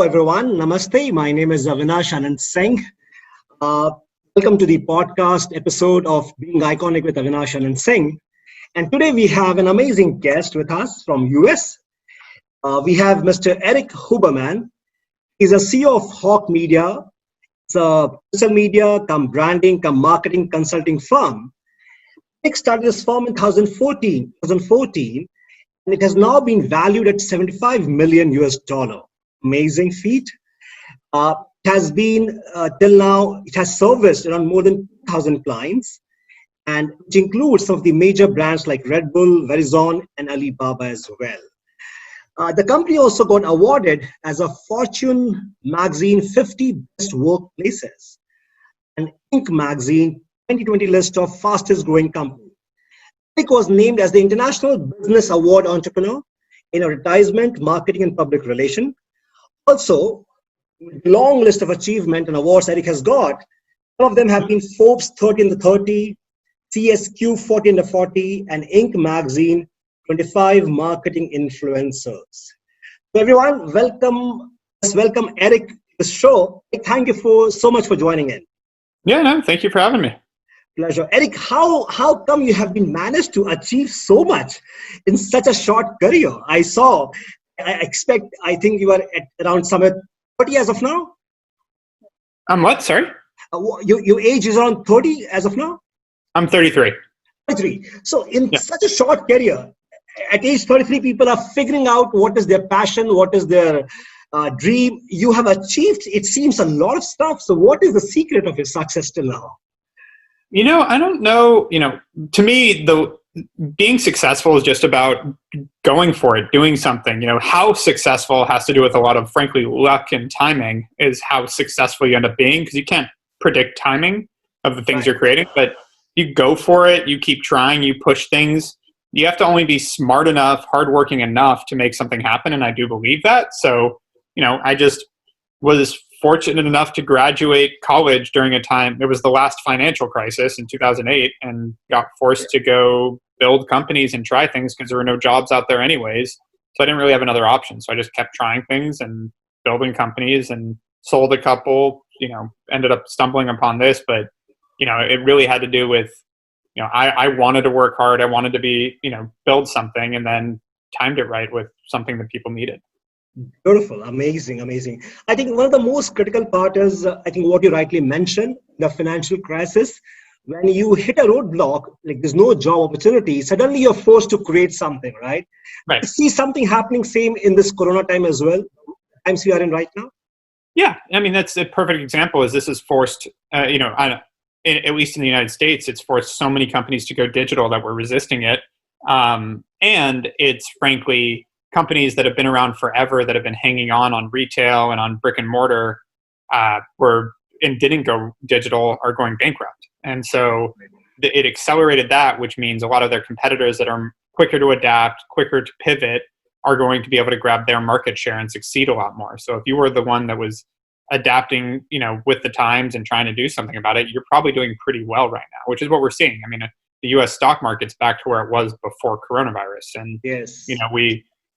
everyone. Namaste. My name is Avinash Anand Singh. Uh, Welcome to the podcast episode of Being Iconic with Avinash Anand Singh. And today we have an amazing guest with us from US. We have Mr. Erik Huberman. He's a CEO of Hawk Media. It's a social media, come branding, come marketing consulting firm. Erik started this firm in 2014, and it has now been valued at 75 million US dollar. Amazing feat. It has been till now, it has serviced around more than 2,000 clients, and which includes some of the major brands like Red Bull, Verizon, and Alibaba as well. The company also got awarded as a Fortune magazine 50 best workplaces, an Inc. magazine 2020 list of fastest growing companies. Erik was named as the International Business Award Entrepreneur in Advertisement, Marketing, and Public Relations. Also, long list of achievement and awards Erik has got. Some of them have been Forbes 30 under 30, CSQ 40 under 40, and Inc. magazine 25 marketing influencers. So everyone, welcome Erik to the show. Thank you so much for joining in. Yeah, no, thank you for having me. Pleasure. Erik, how come you have been managed to achieve so much in such a short career? I think you are at around somewhere 30 as of now? I'm what? Sorry? Your age is around 30 as of now? I'm 33. 33. So in such a short career, at age 33, people are figuring out what is their passion, what is their dream. You have achieved, it seems, a lot of stuff. So what is the secret of your success till now? I don't know. To me, being successful is just about going for it, doing something. How successful has to do with a lot of, frankly, luck and timing is how successful you end up being, because you can't predict timing of the things you're creating, but you go for it, you keep trying, you push things. You have to only be smart enough, hardworking enough to make something happen, and I do believe that. So, I just was fortunate enough to graduate college during a time, it was the last financial crisis in 2008, and got forced to go build companies and try things because there were no jobs out there anyways. So I didn't really have another option. So I just kept trying things and building companies and sold a couple, ended up stumbling upon this, but, it really had to do with, I wanted to work hard. I wanted to be, build something, and then timed it right with something that people needed. Beautiful. Amazing. I think one of the most critical part is, I think what you rightly mentioned, the financial crisis. When you hit a roadblock, like there's no job opportunity, suddenly you're forced to create something, right? Right. I see something happening same in this Corona time as well, times we are in right now. Yeah. I mean, that's a perfect example. Is this is forced, at least in the United States, it's forced so many companies to go digital that we're resisting it. And it's frankly companies that have been around forever, that have been hanging on retail and on brick and mortar, didn't go digital, are going bankrupt. And so it accelerated that, which means a lot of their competitors that are quicker to adapt, quicker to pivot, are going to be able to grab their market share and succeed a lot more. So if you were the one that was adapting, with the times and trying to do something about it, you're probably doing pretty well right now, which is what we're seeing. I mean, the US stock market's back to where it was before coronavirus. And, yes,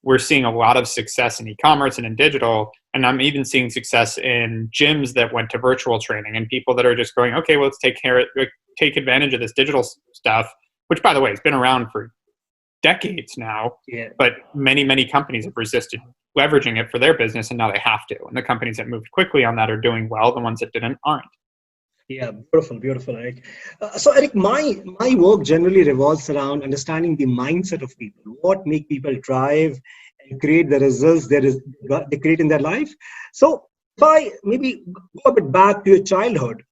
we're seeing a lot of success in e-commerce and in digital. And I'm even seeing success in gyms that went to virtual training, and people that are just going, okay, well, let's take advantage of this digital stuff, which, by the way, has been around for decades now. Yeah. But many, many companies have resisted leveraging it for their business, and now they have to. And the companies that moved quickly on that are doing well. The ones that didn't aren't. Yeah, beautiful, Erik. So, Erik, my work generally revolves around understanding the mindset of people, what make people drive and create the results they create in their life. So, if I maybe go a bit back to your childhood,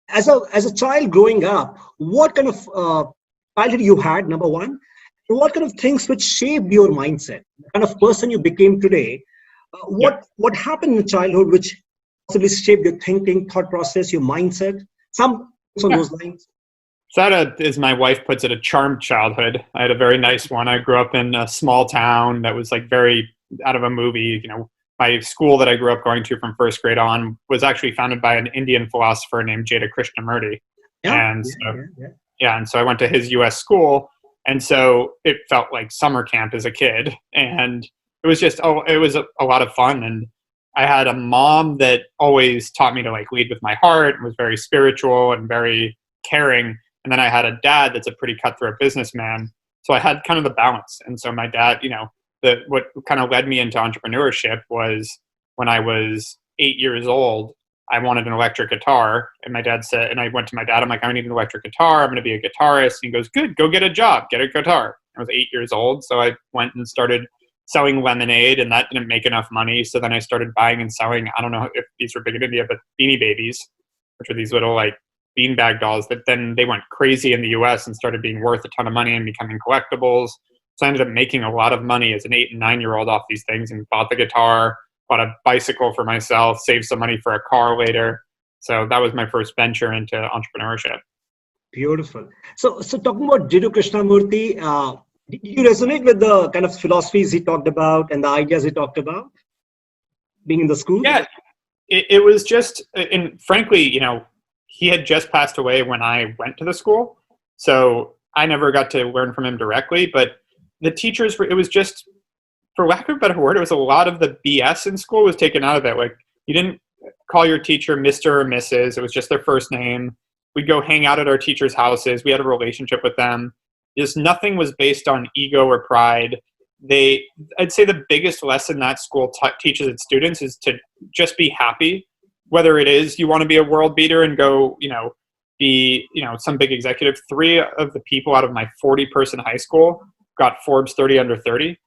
as a child growing up, what kind of childhood you had, number one, and what kind of things which shaped your mindset, the kind of person you became today? What happened in childhood which possibly shaped your thinking, thought process, your mindset? Some on those lines. So that, as my wife puts it, a charmed childhood. I had a very nice one. I grew up in a small town that was like very out of a movie. My school that I grew up going to from first grade on was actually founded by an Indian philosopher named Krishnamurti. And so I went to his US school, and so it felt like summer camp as a kid, and it was just it was a lot of fun. And I had a mom that always taught me to like lead with my heart and was very spiritual and very caring. And then I had a dad that's a pretty cutthroat businessman. So I had kind of the balance. And so my dad, what kind of led me into entrepreneurship was when I was 8 years old, I wanted an electric guitar. And my dad said, and I went to my dad, I'm like, I need an electric guitar. I'm going to be a guitarist. And he goes, good, go get a job, get a guitar. I was 8 years old. So I went and started selling lemonade, and that didn't make enough money. So then I started buying and selling, I don't know if these were big in India, but Beanie Babies, which are these little like beanbag dolls that then they went crazy in the US and started being worth a ton of money and becoming collectibles. So I ended up making a lot of money as an 8 and 9-year-old off these things, and bought the guitar, bought a bicycle for myself, saved some money for a car later. So that was my first venture into entrepreneurship. Beautiful. So talking about Jiddu Krishnamurti, did you resonate with the kind of philosophies he talked about and the ideas he talked about being in the school? Yeah, it was just, and frankly, he had just passed away when I went to the school. So I never got to learn from him directly, but the teachers it was just, for lack of a better word, it was a lot of the BS in school was taken out of it. Like, you didn't call your teacher Mr. or Mrs. It was just their first name. We'd go hang out at our teachers' houses. We had a relationship with them. Just nothing was based on ego or pride. I'd say the biggest lesson that school teaches its students is to just be happy. Whether it is you want to be a world beater and go, be, some big executive. 3 of the people out of my 40-person high school got Forbes 30 under 30.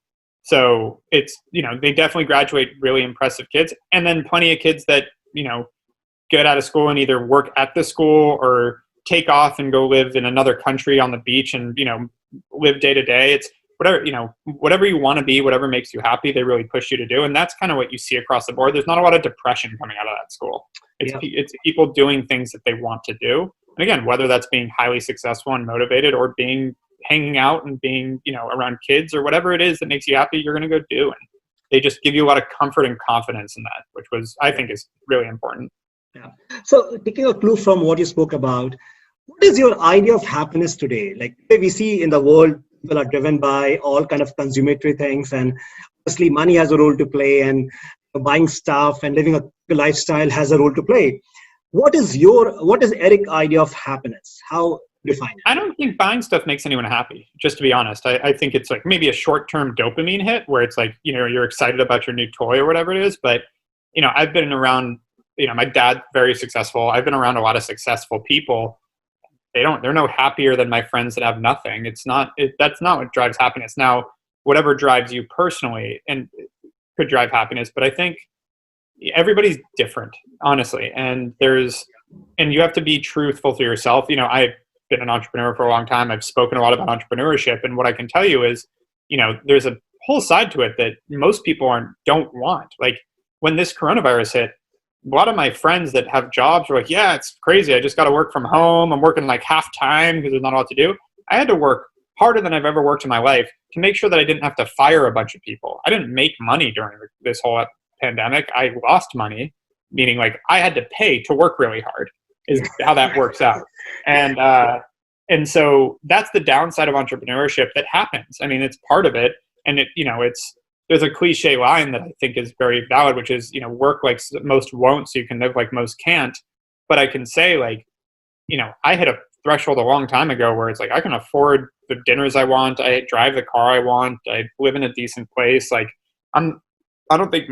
So it's, they definitely graduate really impressive kids. And then plenty of kids that, get out of school and either work at the school or take off and go live in another country on the beach and, live day to day. It's whatever you want to be, whatever makes you happy, they really push you to do. And that's kind of what you see across the board. There's not a lot of depression coming out of that school. It's people doing things that they want to do. And again, whether that's being highly successful and motivated or hanging out and being, around kids or whatever it is that makes you happy, you're going to go do. And they just give you a lot of comfort and confidence in that, which I think is really important. Yeah. So taking a clue from what you spoke about, what is your idea of happiness today? Like we see in the world, people are driven by all kind of consummatory things, and obviously money has a role to play, and buying stuff and living a lifestyle has a role to play. What is Erik's idea of happiness? How define it? I don't think buying stuff makes anyone happy, just to be honest. I think it's like maybe a short-term dopamine hit where it's like, you're excited about your new toy or whatever it is. But, I've been around, my dad's very successful. I've been around a lot of successful people. They're no happier than my friends that have nothing. That's not what drives happiness. Now, whatever drives you personally and could drive happiness, but I think everybody's different, honestly. And you have to be truthful to yourself. I've been an entrepreneur for a long time. I've spoken a lot about entrepreneurship. And what I can tell you is, there's a whole side to it that most people don't want. Like when this coronavirus hit, a lot of my friends that have jobs were like, yeah, it's crazy. I just got to work from home. I'm working like half time because there's not a lot to do. I had to work harder than I've ever worked in my life to make sure that I didn't have to fire a bunch of people. I didn't make money during this whole pandemic. I lost money, meaning like I had to pay to work really hard is how that works out. And so that's the downside of entrepreneurship that happens. I mean, it's part of it. And there's a cliche line that I think is very valid, which is, work like most won't so you can live like most can't. But I can say like, I hit a threshold a long time ago where it's like, I can afford the dinners I want. I drive the car I want. I live in a decent place. Like I don't think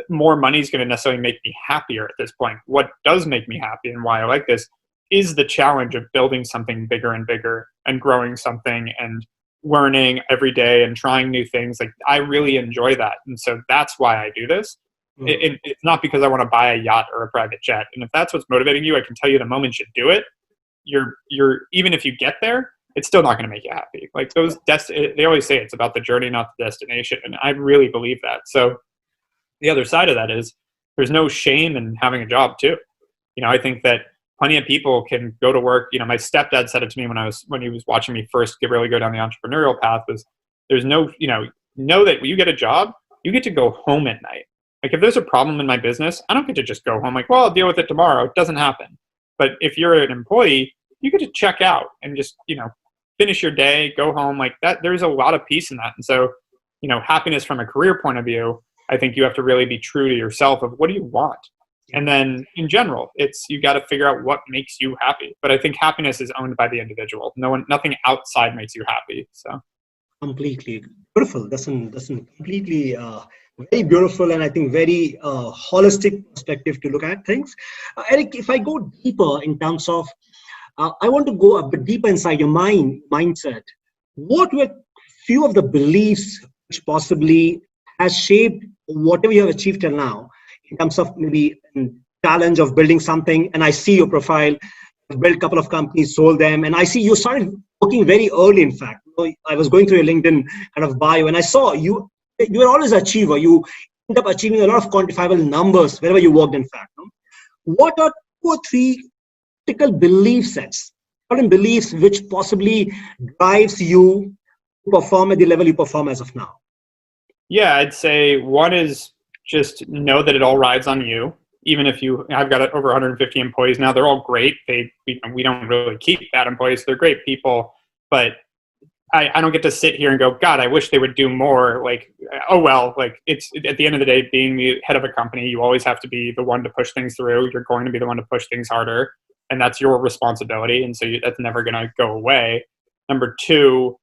more money is going to necessarily make me happier at this point. What does make me happy and why I like this is the challenge of building something bigger and bigger and growing something and learning every day and trying new things. Like I really enjoy that. And so that's why I do this. It's not because I want to buy a yacht or a private jet. And if that's what's motivating you, I can tell you the moment you do it, you're even if you get there, it's still not going to make you happy. Like they always say it's about the journey, not the destination. And I really believe that. So the other side of that is there's no shame in having a job too. I think that plenty of people can go to work. My stepdad said it to me when he was watching me first really go down the entrepreneurial path was there's no, know that when you get a job, you get to go home at night. Like if there's a problem in my business, I don't get to just go home like, well, I'll deal with it tomorrow. It doesn't happen. But if you're an employee, you get to check out and just, finish your day, go home like that. There's a lot of peace in that. And so, happiness from a career point of view, I think you have to really be true to yourself of what do you want? And then in general, you got to figure out what makes you happy. But I think happiness is owned by the individual. Nothing outside makes you happy. So Completely beautiful. That's an completely very beautiful and I think very holistic perspective to look at things. Erik, if I go deeper in terms of, I want to go a bit deeper inside your mindset. What were few of the beliefs which possibly has shaped whatever you have achieved till now in terms of maybe a challenge of building something? And I see your profile, you've built a couple of companies, sold them, and I see you started working very early, in fact. I was going through your LinkedIn kind of bio, and I saw you were always an achiever. You end up achieving a lot of quantifiable numbers wherever you worked, in fact. No? What are 2 or 3 critical belief sets, certain beliefs which possibly drives you to perform at the level you perform as of now? yeah, I'd say one is just know that it all rides on you. Even if I've got over 150 employees now, they're all great. We don't really keep bad employees. They're great people, but I don't get to sit here and go, God, I wish they would do more. Like, oh, well, like it's at the end of the day, being the head of a company, you always have to be the one to push things through. You're going to be the one to push things harder, and that's your responsibility. And so that's never going to go away. Number 2,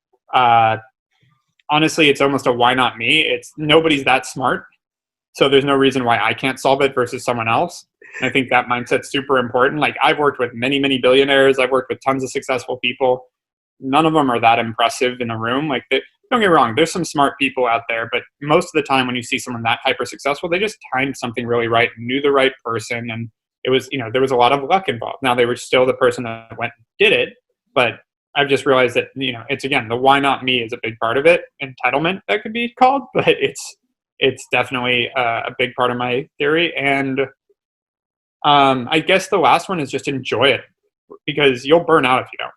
honestly, it's almost a why not me? Nobody's that smart. So there's no reason why I can't solve it versus someone else. And I think that mindset's super important. Like I've worked with many, many billionaires. I've worked with tons of successful people. None of them are that impressive in a room. Like don't get me wrong, there's some smart people out there, but most of the time when you see someone that hyper successful, they just timed something really right, knew the right person. And it was, there was a lot of luck involved. Now they were still the person that went and did it, but I've just realized that, it's again, the why not me is a big part of it. Entitlement, that could be called, but it's definitely a big part of my theory. And I guess the last one is just enjoy it, because you'll burn out if you don't.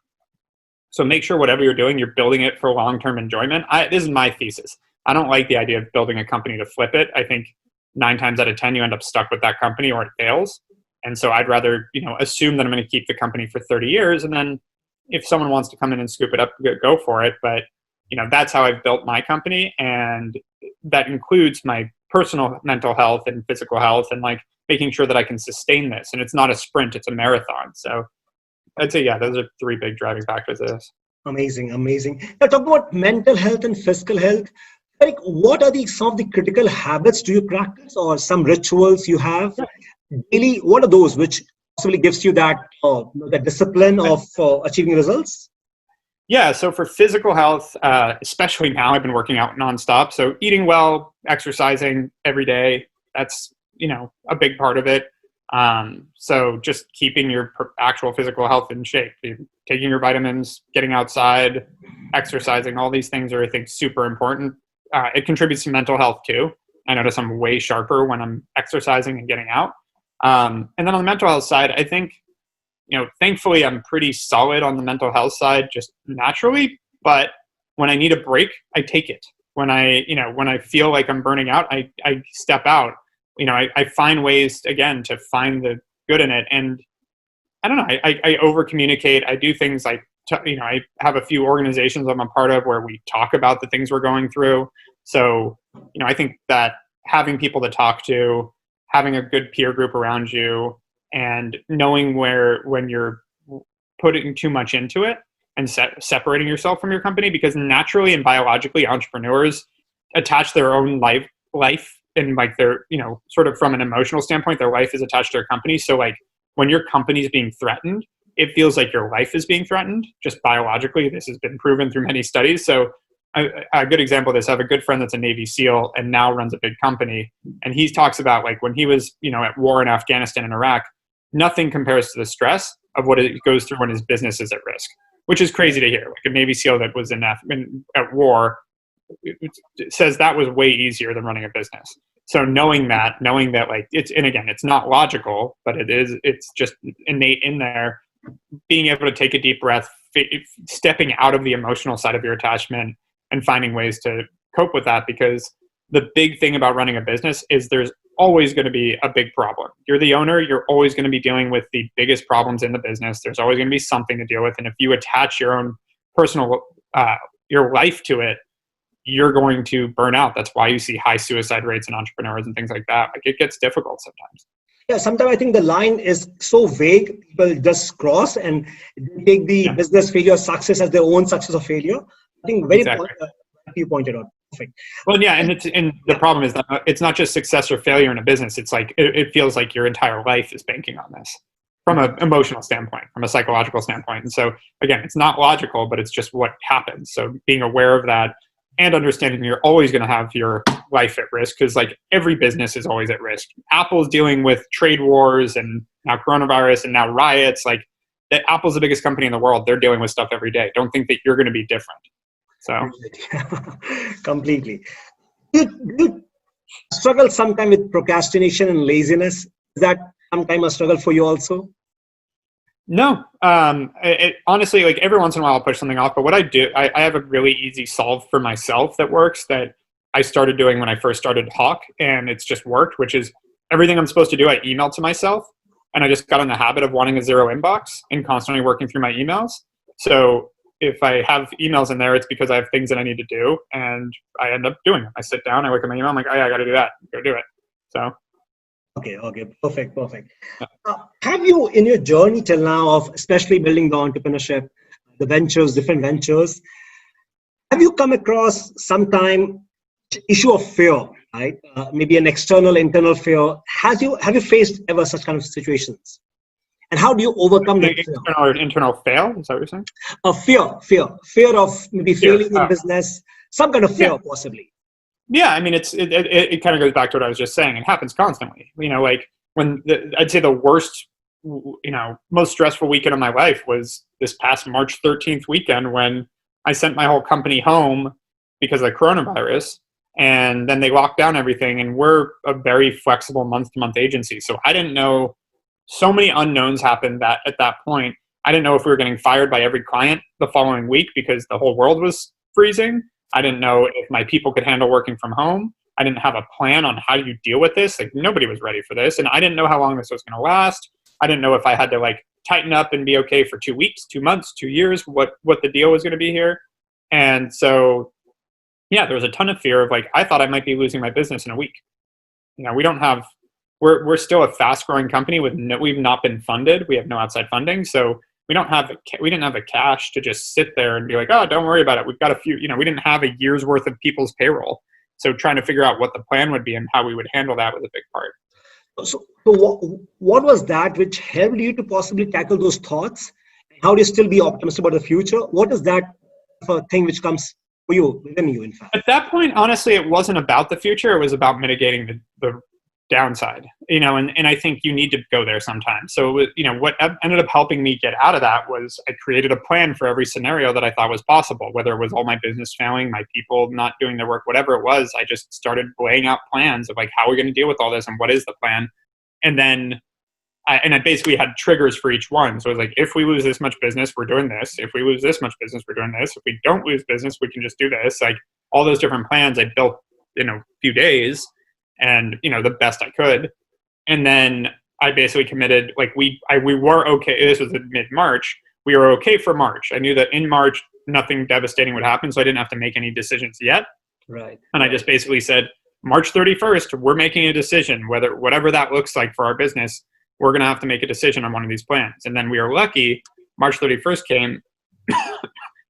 So make sure whatever you're doing, you're building it for long-term enjoyment. This is my thesis. I don't like the idea of building a company to flip it. I think 9 times out of 10, you end up stuck with that company or it fails. And so I'd rather, assume that I'm going to keep the company for 30 years. And then if someone wants to come in and scoop it up, go for it. But, that's how I've built my company. And that includes my personal mental health and physical health and like making sure that I can sustain this. And it's not a sprint, it's a marathon. So I'd say, yeah, those are 3 big driving factors of this. Amazing. Now talk about mental health and physical health. Like, what are some of the critical habits do you practice, or some rituals you have daily? What are those which possibly gives you that discipline of achieving results? Yeah, so for physical health, especially now, I've been working out nonstop. So eating well, exercising every day, that's, a big part of it. So just keeping your actual physical health in shape, taking your vitamins, getting outside, exercising, all these things are, I think, super important. It contributes to mental health too. I notice I'm way sharper when I'm exercising and getting out. And then on the mental health side, I think, thankfully I'm pretty solid on the mental health side just naturally, but when I need a break, I take it. When I feel like I'm burning out, I step out. I find ways, again, to find the good in it. And I don't know, I over communicate. I do things like, I have a few organizations I'm a part of where we talk about the things we're going through. So, I think that having people to talk to, having a good peer group around you, and knowing when you're putting too much into it and separating yourself from your company, because naturally and biologically entrepreneurs attach their own life and like their, sort of from an emotional standpoint, their life is attached to their company. So like when your company is being threatened, it feels like your life is being threatened just biologically. This has been proven through many studies. So a good example of this, I have a good friend that's a Navy SEAL and now runs a big company. And he talks about like when he was, at war in Afghanistan and Iraq, nothing compares to the stress of what it goes through when his business is at risk, which is crazy to hear. Like a Navy SEAL that was at war, it says that was way easier than running a business. So knowing that like it's not logical, but it's just innate in there, being able to take a deep breath, stepping out of the emotional side of your attachment and finding ways to cope with that. Because the big thing about running a business is there's always going to be a big problem. You're the owner. You're always going to be dealing with the biggest problems in the business. There's always going to be something to deal with. And if you attach your own personal, your life to it, you're going to burn out. That's why you see high suicide rates in entrepreneurs and things like that. Like, it gets difficult sometimes. Yeah, sometimes I think the line is so vague, people just cross and they take the business failure success as their own success or failure. I think very Exactly. you pointed out. Perfect. Well, yeah, and the problem is that it's not just success or failure in a business. It's like it feels like your entire life is banking on this from an emotional standpoint, from a psychological standpoint. And so again, it's not logical, but it's just what happens. So being aware of that and understanding you're always going to have your life at risk, because like every business is always at risk. Apple's dealing with trade wars and now coronavirus and now riots. Like, Apple's the biggest company in the world. They're dealing with stuff every day. Don't think that you're going to be different. So completely. Do you struggle sometime with procrastination and laziness? Is that sometime a struggle for you also? No, honestly, like every once in a while I'll push something off, but what I do, I have a really easy solve for myself that works, that I started doing when I first started Hawk, and it's just worked, which is everything I'm supposed to do, I email to myself, and I just got in the habit of wanting a zero inbox and constantly working through my emails. So if I have emails in there, it's because I have things that I need to do, and I end up doing them. I sit down, I look at my email, I'm like, oh yeah, I got to do that. Go do it. So. Okay, perfect. Have you, in your journey till now of especially building the entrepreneurship, the ventures, different ventures, have you come across sometime issue of fear, right? Maybe an external, internal fear. Have you faced ever such kind of situations? And how do you overcome that fear? External or internal fail? Is that what you're saying? Fear of maybe failing in business, some kind of fear possibly. Yeah, I mean, it kind of goes back to what I was just saying. It happens constantly. You know, like I'd say the worst, most stressful weekend of my life was this past March 13th weekend, when I sent my whole company home because of the coronavirus, and then they locked down everything. And we're a very flexible month-to-month agency, so I didn't know. So many unknowns happened that at that point, I didn't know if we were getting fired by every client the following week because the whole world was freezing. I didn't know if my people could handle working from home. I didn't have a plan on how do you deal with this. Like, nobody was ready for this. And I didn't know how long this was going to last. I didn't know if I had to like tighten up and be okay for 2 weeks, 2 months, 2 years, what the deal was going to be here. And so, yeah, there was a ton of fear of like, I thought I might be losing my business in a week. We don't have, we're still a fast growing company we've not been funded. We have no outside funding. So we didn't have the cash to just sit there and be like, oh, don't worry about it. We've got a few, we didn't have a year's worth of people's payroll. So trying to figure out what the plan would be and how we would handle that was a big part. So what was that which helped you to possibly tackle those thoughts? How do you still be optimistic about the future? What is that thing which comes for you, within you, in fact? At that point, honestly, it wasn't about the future. It was about mitigating the downside, and I think you need to go there sometimes. So, what ended up helping me get out of that was I created a plan for every scenario that I thought was possible, whether it was all my business failing, my people not doing their work, whatever it was. I just started laying out plans of like, how are we going to deal with all this and what is the plan? And then I basically had triggers for each one. So it was like, if we lose this much business, we're doing this. If we lose this much business, we're doing this. If we don't lose business, we can just do this. Like, all those different plans I built in a few days, and the best I could. And then I basically committed, like we were okay. This was mid-March. We were okay for March. I knew that in March nothing devastating would happen, so I didn't have to make any decisions yet. Right. And I just basically said, March 31st, we're making a decision, whatever that looks like for our business. We're going to have to make a decision on one of these plans. And then we were lucky. March 31st came,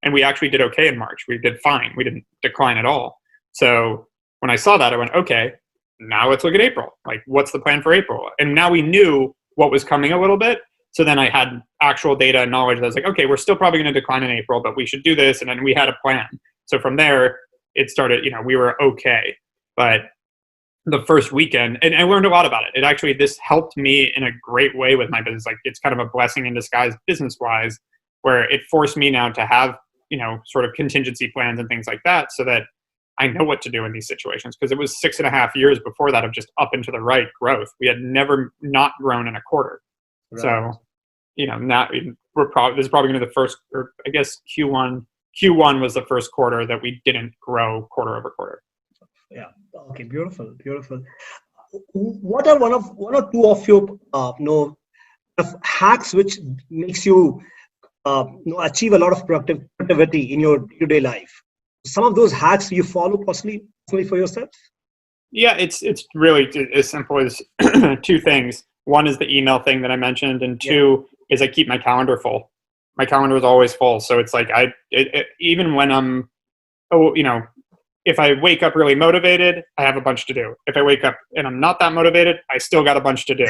and we actually did okay in March. We did fine. We didn't decline at all. So when I saw that, I went, okay, now let's look at April. Like, what's the plan for April? And now we knew what was coming a little bit. So then I had actual data and knowledge that was like, okay, we're still probably going to decline in April, but we should do this. And then we had a plan. So from there, it started, we were okay. But the first weekend, and I learned a lot about it. This helped me in a great way with my business. Like, it's kind of a blessing in disguise business-wise, where it forced me now to have, sort of contingency plans and things like that, so that I know what to do in these situations, because it was 6.5 years before that of just up and to the right growth. We had never not grown in a quarter. Right. So, now this is probably going to be the first, or I guess Q1 was the first quarter that we didn't grow quarter over quarter. Yeah. Okay. Beautiful. What are one or two of your hacks which makes you achieve a lot of productivity in your day-to-day life? some of those hacks you follow possibly for yourself? Yeah, it's really as simple as two things. One is the email thing that I mentioned, and two is I keep my calendar full. My calendar is always full, so it's like even when I'm, if I wake up really motivated, I have a bunch to do. If I wake up and I'm not that motivated, I still got a bunch to do.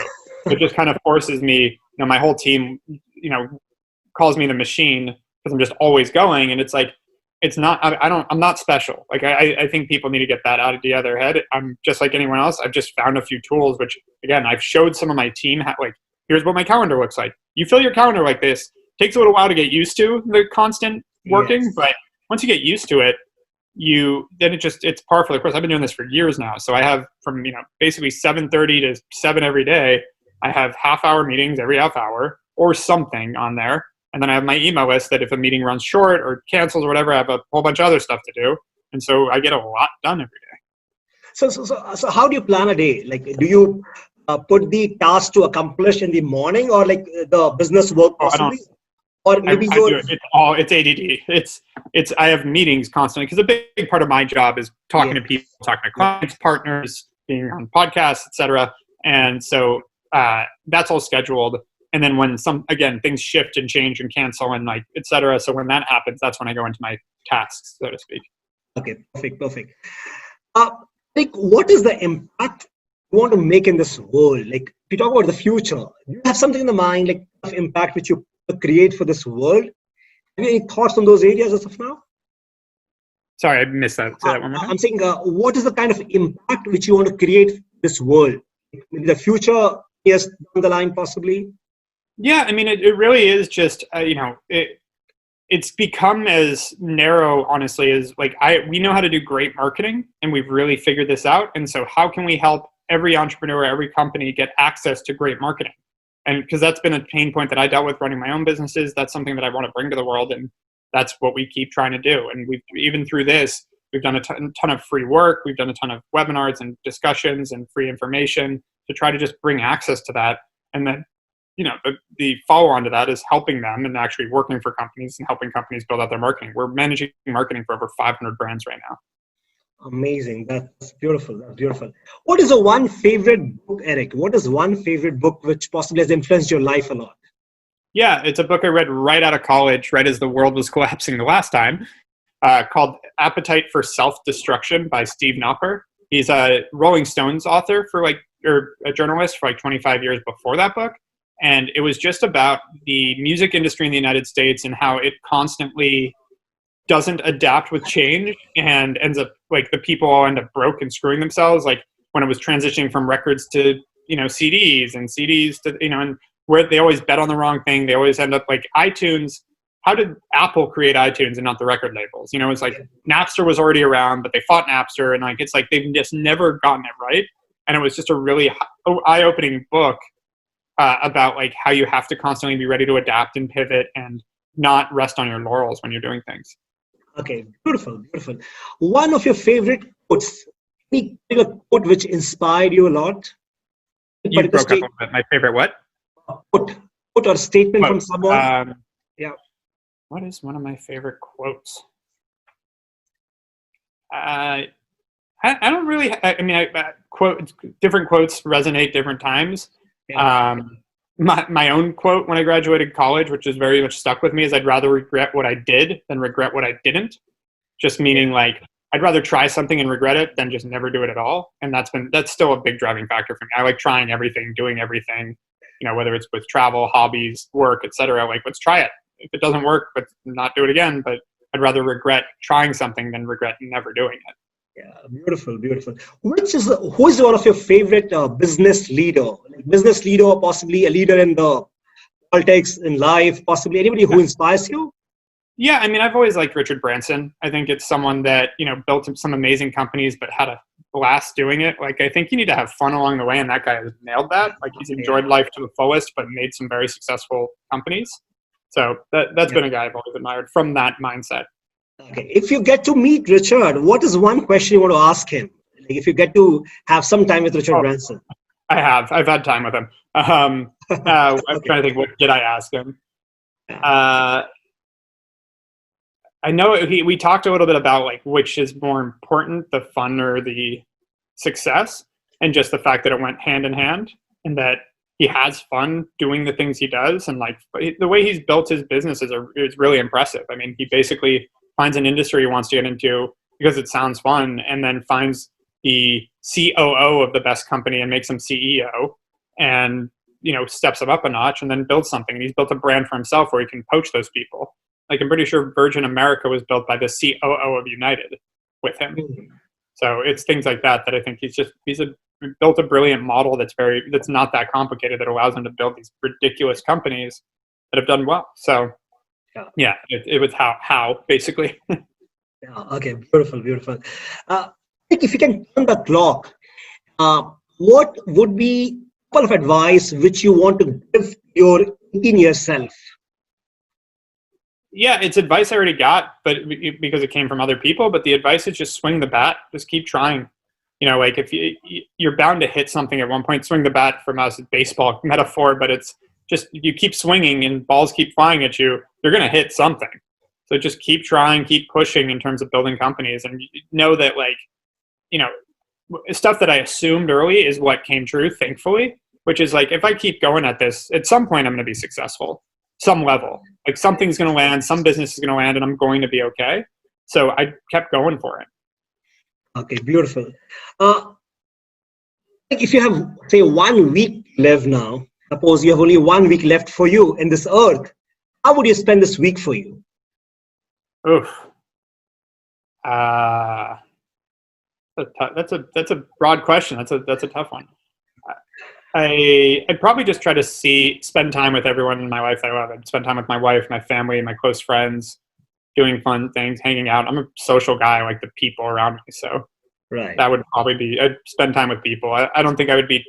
It just kind of forces me. My whole team, calls me the machine because I'm just always going, and it's like. It's not, I'm not special. Like, I think people need to get that out of their head. I'm just like anyone else. I've just found a few tools, which again, I've showed some of my team, like, here's what my calendar looks like. You fill your calendar like this. Takes a little while to get used to the constant working, but once you get used to it, then it's par for the course. I've been doing this for years now. So I have from, basically 7:30 to 7 every day. I have half-hour meetings every half hour or something on there. And then I have my email list that if a meeting runs short or cancels or whatever, I have a whole bunch of other stuff to do. And so I get a lot done every day. So how do you plan a day? Like, do you put the task to accomplish in the morning, or like the business work possibly? Or maybe it's ADD. I have meetings constantly because a big part of my job is talking to people, talking to clients, partners, being on podcasts, etc. And so that's all scheduled. And then when things shift and change and cancel and like, et cetera. So when that happens, that's when I go into my tasks, so to speak. Okay, perfect. What is the impact you want to make in this world? Like, if you talk about the future, do you have something in the mind, like of impact which you create for this world? Have you any thoughts on those areas as of now? Sorry, I missed that. Say that one more time. I'm saying, what is the kind of impact which you want to create this world? Maybe the future years down the line, possibly? Yeah, I mean, it really is just, it's become as narrow, honestly, as like, we know how to do great marketing, and we've really figured this out. And so how can we help every entrepreneur, every company get access to great marketing? And because that's been a pain point that I dealt with running my own businesses. That's something that I want to bring to the world. And that's what we keep trying to do. And even through this, we've done a ton of free work. We've done a ton of webinars and discussions and free information to try to just bring access to that. And then, the follow-on to that is helping them and actually working for companies and helping companies build out their marketing. We're managing marketing for over 500 brands right now. Amazing. That's beautiful. What is the one favorite book, Erik? What is one favorite book which possibly has influenced your life a lot? Yeah, it's a book I read right out of college, right as the world was collapsing the last time, called Appetite for Self-Destruction by Steve Knopper. He's a Rolling Stones author or a journalist for 25 years before that book. And it was just about the music industry in the United States and how it constantly doesn't adapt with change and ends up the people all end up broke and screwing themselves. Like when it was transitioning from records to, CDs and CDs to, and where they always bet on the wrong thing. They always end up like iTunes. How did Apple create iTunes and not the record labels? It's like Napster was already around, but they fought Napster, and it's like they've just never gotten it right. And it was just a really eye-opening book about how you have to constantly be ready to adapt and pivot and not rest on your laurels when you're doing things. Okay, beautiful. One of your favorite quotes, any particular quote which inspired you a lot? You broke up a little bit. My favorite what? Quote or statement from someone? What is one of my favorite quotes? I don't really. Different quotes resonate different times. Yeah. My own quote when I graduated college, which is very much stuck with me, is I'd rather regret what I did than regret what I didn't. Just meaning I'd rather try something and regret it than just never do it at all. And that's still a big driving factor for me. I like trying everything, doing everything, whether it's with travel, hobbies, work, etc. Let's try it. If it doesn't work, but not do it again. But I'd rather regret trying something than regret never doing it. Yeah, beautiful. Who is one of your favorite business leader? Business leader, or possibly a leader in the politics, in life, possibly anybody who inspires you? Yeah, I've always liked Richard Branson. I think it's someone that, built some amazing companies, but had a blast doing it. I think you need to have fun along the way, and that guy has nailed that. He's enjoyed life to the fullest, but made some very successful companies. So that's been a guy I've always admired from that mindset. Okay. If you get to meet Richard, what is one question you want to ask him? If you get to have some time with Richard Branson. I've had time with him. I'm trying to think, what did I ask him? I know we talked a little bit about like which is more important, the fun or the success, and just the fact that it went hand in hand, and that he has fun doing the things he does, and like the way he's built his business is really impressive. I mean, he basically finds an industry he wants to get into because it sounds fun, and then finds the COO of the best company and makes him CEO, and steps him up a notch, and then builds something. And he's built a brand for himself where he can poach those people. Like, I'm pretty sure Virgin America was built by the COO of United with him. So it's things like that I think he's built a brilliant model that's not that complicated, that allows him to build these ridiculous companies that have done well. So yeah, it was how basically. Yeah, okay, beautiful. I think if you can turn the clock, what would be a couple of advice which you want to give your 18-year self? Yeah, it's advice I already got, but because it came from other people. But the advice is just swing the bat, just keep trying. Like if you're bound to hit something at one point. Swing the bat from us, baseball metaphor, but it's just you keep swinging and balls keep flying at you, you're going to hit something. So just keep trying, keep pushing in terms of building companies, and know that stuff that I assumed early is what came true, thankfully, which is like if I keep going at this, at some point I'm going to be successful. Some level, like something's going to land, some business is going to land, and I'm going to be okay. So I kept going for it. Okay, beautiful. If you have, say, 1 week left now, suppose you have only 1 week left for you in this earth, how would you spend this week for you? Oof. That's a broad question. That's a tough one. I'd probably just try to spend time with everyone in my life that I love. I'd spend time with my wife, my family, my close friends, doing fun things, hanging out. I'm a social guy. I like the people around me. So that would probably be, I'd spend time with people. I don't think I'd be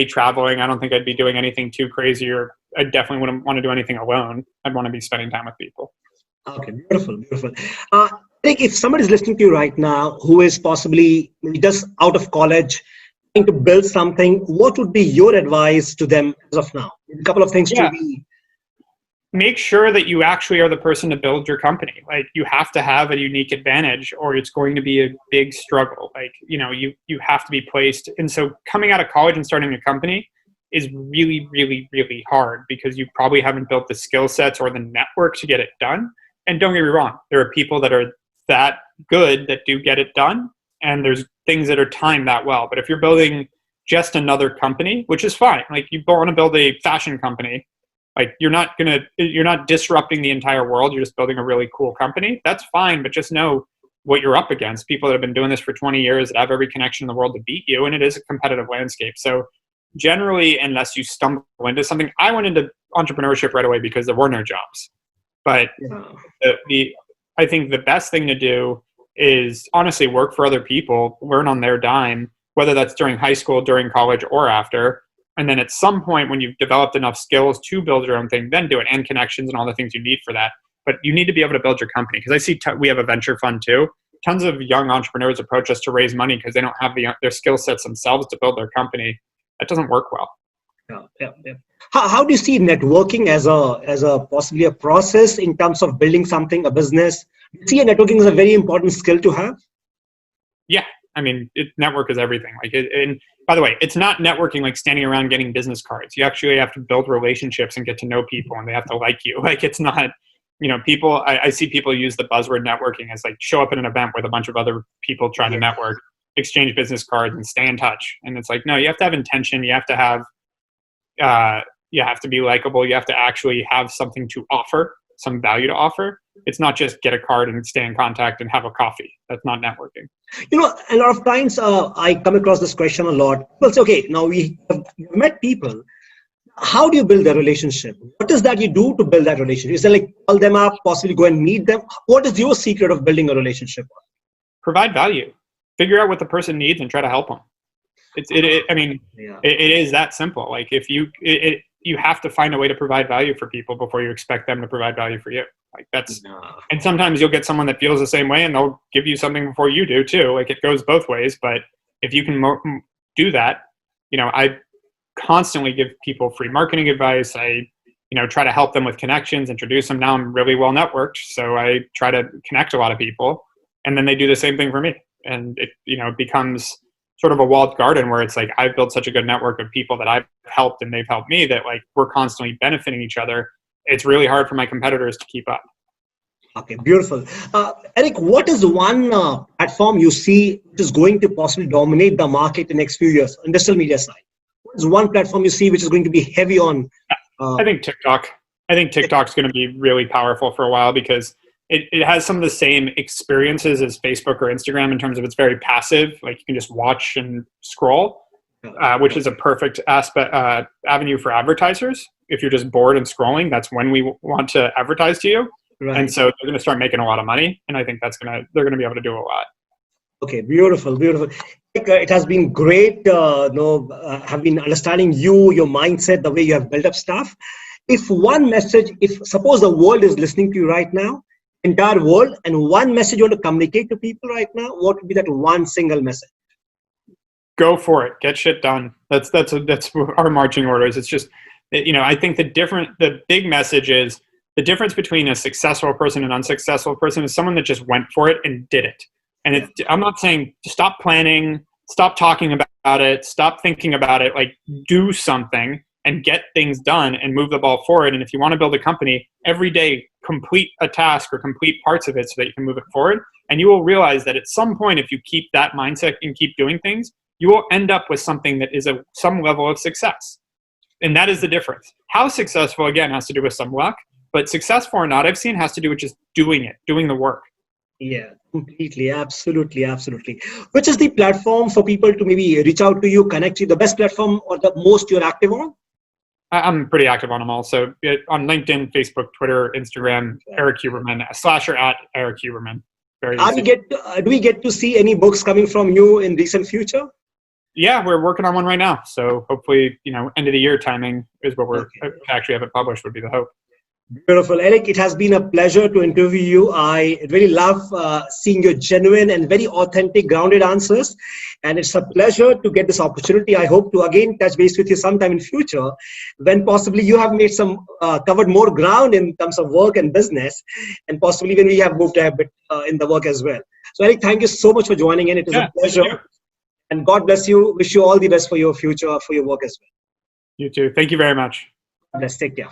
traveling. I don't think I'd be doing anything too crazy, or I definitely wouldn't want to do anything alone. I'd want to be spending time with people. Okay, beautiful. I think if somebody's listening to you right now who is possibly just out of college, to build something, what would be your advice to them as of now? A couple of things to be. Make sure that you actually are the person to build your company. Like, you have to have a unique advantage, or it's going to be a big struggle. Like, you have to be placed. And so coming out of college and starting a company is really, really, really hard, because you probably haven't built the skill sets or the network to get it done. And don't get me wrong, there are people that are that good that do get it done, and there's things that are timed that well. But if you're building just another company, which is fine, like you want to build a fashion company, like you're not disrupting the entire world, you're just building a really cool company, that's fine. But just know what you're up against. People that have been doing this for 20 years that have every connection in the world to beat you, and it is a competitive landscape. So generally, unless you stumble into something, I went into entrepreneurship right away because there were no jobs. But I think the best thing to do is honestly work for other people, learn on their dime, whether that's during high school, during college, or after. And then at some point when you've developed enough skills to build your own thing, then do it, and connections and all the things you need for that. But you need to be able to build your company, because I see we have a venture fund too. Tons of young entrepreneurs approach us to raise money because they don't have their skill sets themselves to build their company. That doesn't work well. Yeah. How do you see networking as a possibly a process in terms of building something, a business? Do you see networking is a very important skill to have? Yeah, I mean, network is everything. And by the way, it's not networking like standing around getting business cards. You actually have to build relationships and get to know people, and they have to like you. Like, it's not, people. I see people use the buzzword networking as like show up at an event with a bunch of other people trying to network, exchange business cards, and stay in touch. And it's like, no, you have to have intention. You have to have. You have to be likable. You have to actually have something to offer, some value to offer. It's not just get a card and stay in contact and have a coffee. That's not networking. A lot of times I come across this question a lot. People say, okay, now we have met people. How do you build a relationship? What is that you do to build that relationship? Is it like call them up, possibly go and meet them? What is your secret of building a relationship? Provide value. Figure out what the person needs and try to help them. It is that simple. Like, if you have to find a way to provide value for people before you expect them to provide value for you. Like, that's, and sometimes you'll get someone that feels the same way and they'll give you something before you do too. Like, it goes both ways. But if you can do that, I constantly give people free marketing advice. I try to help them with connections, introduce them. Now I'm really well networked, so I try to connect a lot of people, and then they do the same thing for me. And it becomes sort of a walled garden where it's like I've built such a good network of people that I've helped and they've helped me that like we're constantly benefiting each other. It's really hard for my competitors to keep up. Okay, beautiful. Erik, what is one platform you see which is going to possibly dominate the market in the next few years on digital media side? What is one platform you see which is going to be heavy on? I think TikTok. I think TikTok's going to be really powerful for a while because it has some of the same experiences as Facebook or Instagram in terms of it's very passive. Like you can just watch and scroll, which is a perfect avenue for advertisers. If you're just bored and scrolling, that's when we want to advertise to you. Right. And so they're going to start making a lot of money. And I think they're going to be able to do a lot. Okay, beautiful, beautiful. It has been great, have been understanding you, your mindset, the way you have built up stuff. If one message, suppose the world is listening to you right now, entire world, and one message you want to communicate to people right now, what would be that one single message? Go for it. Get shit done. That's our marching orders. It's just, I think the big message is the difference between a successful person and an unsuccessful person is someone that just went for it and did it. And I'm not saying stop planning, stop talking about it, stop thinking about it, like do something and get things done and move the ball forward. And if you want to build a company, every day complete a task or complete parts of it so that you can move it forward. And you will realize that at some point, if you keep that mindset and keep doing things, you will end up with something that is some level of success. And that is the difference. How successful, again, has to do with some luck, but successful or not, I've seen has to do with just doing the work. Yeah, completely. Absolutely. Absolutely. Which is the platform for people to maybe reach out to you, connect you, the best platform or the most you're active on? I'm pretty active on them all. So on LinkedIn, Facebook, Twitter, Instagram, Erik Huberman, / @Erik Huberman. Very easy. Do we get to see any books coming from you in recent future? Yeah, we're working on one right now. So hopefully, end of the year timing is what we're actually have it published would be the hope. Beautiful. Erik, it has been a pleasure to interview you. I really love seeing your genuine and very authentic, grounded answers. And it's a pleasure to get this opportunity. I hope to again touch base with you sometime in future when possibly you have made covered more ground in terms of work and business, and possibly when we have moved a bit in the work as well. So Erik, thank you so much for joining in. It was a pleasure. And God bless you. Wish you all the best for your future, for your work as well. You too. Thank you very much. Let's take care.